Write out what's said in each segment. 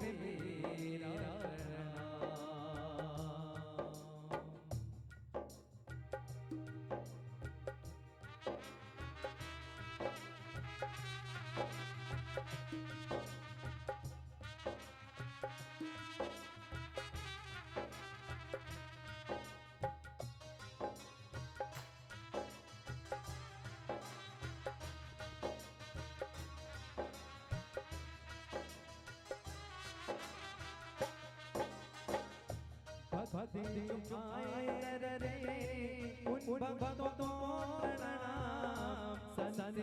में मेरा भक्ति आए रे उन भक्तों को प्रणाम संत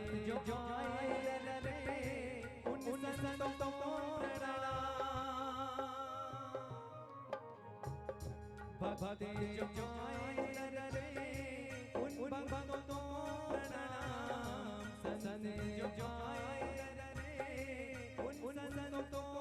जो आए रे उन संतों को प्रणाम भक्ति जो आए रे उन भक्तों को प्रणाम संत जो आए रे उन संतों को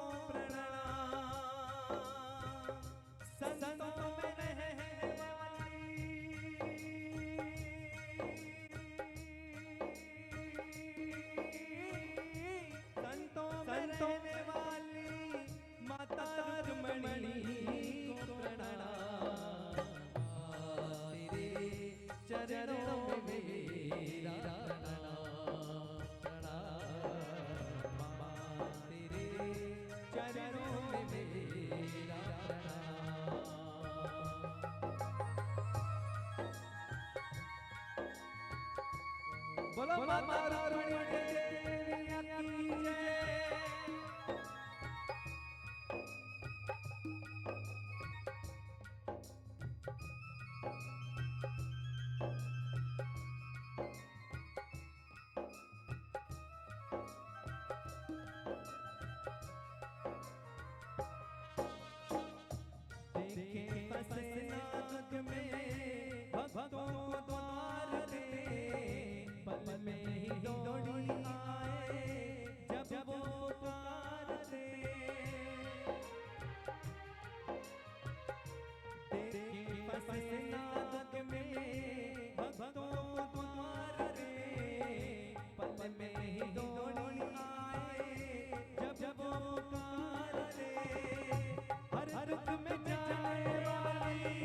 चरणों में मेरा तेरे चरणों में मेरा बोलो माता रानी की जय। भक्तों को द्वार पे पल में ही दौड़ी आए जब वो पुकारते तेरे फसनाद में भक्तों को द्वार पे पल में ही दौड़ी आए जब वो पुकारते हर दुख में जाने वाली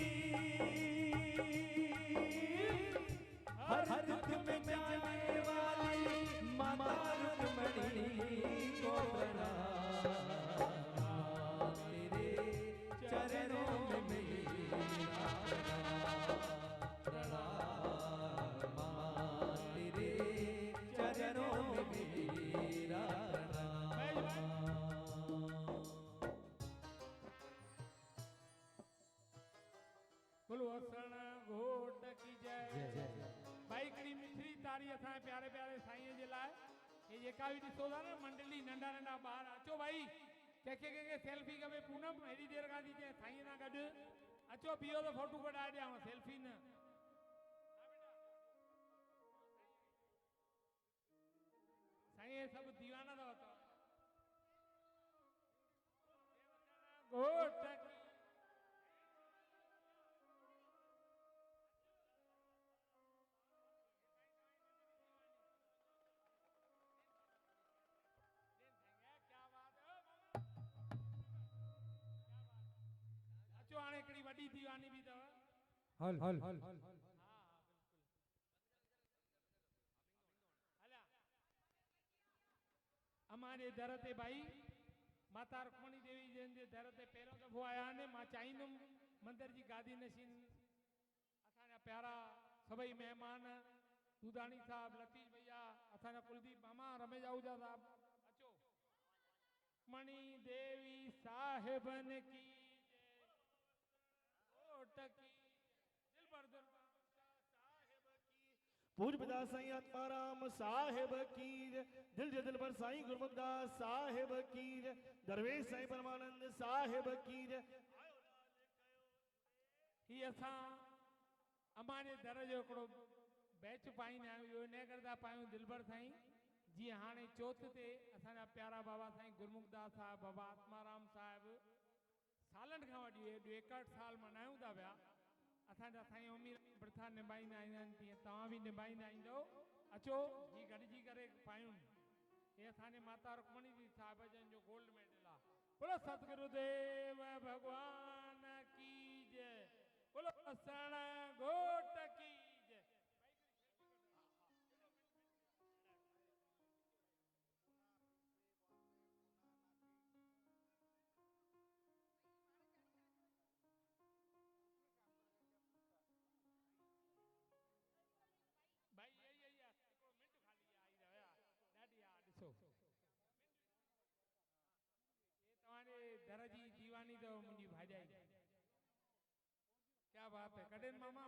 हर दुख में जाने वाली माता रुक्मणी को प्रणाम तेरे चरणों में मेरा प्रणाम तेरे चरणों में मेरा बोलो असण घोट की जय। भाई कड़ी मिठड़ी तारी असां प्यारे प्यारे साईं जे लाइ ये जेका भी ॾिसो था न मंडली नंढा नंढा ॿार अचो भाई कंहिंखे सेल्फी खपे पूनम हेॾी देर खां थी चए साईं सां गॾु अचो बीहो त फोटू कढाए ॾियांव सेल्फी न साईं सभु दीवाना अथव घोट अचो हाणे हिकिड़ी वॾी दीवानी बि अथव हल हल हल हा बिल्कुलु हलिया अमां जे दर ते भाई माता रुक्मणी देवी जन जे दर ते पहिरियों दफ़ो आया आहिनि मां चाहींदुमि मंदिर जी गादी नशीन असांजा प्यारा सभई महिमान दूधानी साहब लतीफ़ भैया असांजा कुलदीप मामा रमेश आहूजा साहब अचो मणि देवी साहिबन की पूज पिता साईं आत्माराम साहिब की दिल जे दिल पर साईं गुरमुखदास साहिब की दरवेश साईं परमानंद साहिब की ही असां अमां जे दर जो हिकिड़ो बैच पाईंदा आहियूं इन करे था पायूं दिलबर साईं जीअं हाणे चौथ ते असांजा प्यारा बाबा साईं गुरमुखदास साहिब बाबा आत्माराम साहिब सालनि खां वठी 61 साल मनायूं था पिया असांजा साईं उमीद प्रथा निभाईंदा आहिनि तीअं तव्हां बि निभाईंदा ईंदो अचो ही गॾिजी करे पायूं ये असांजे माता रुक्मणी जी साहिब जन जो गोल्ड मेडल आहे बोलो सतगुरुदेव भगवान की जय। बोलो सण घोट की जय। भाई ये हिकिड़ो मिंट खाली आई रहिया ॾाढी आहे ॾिसो ये तव्हांजे दर जी दीवानी अथव मुंहिंजी भाॼाई क्या बात है कॾहिं मामा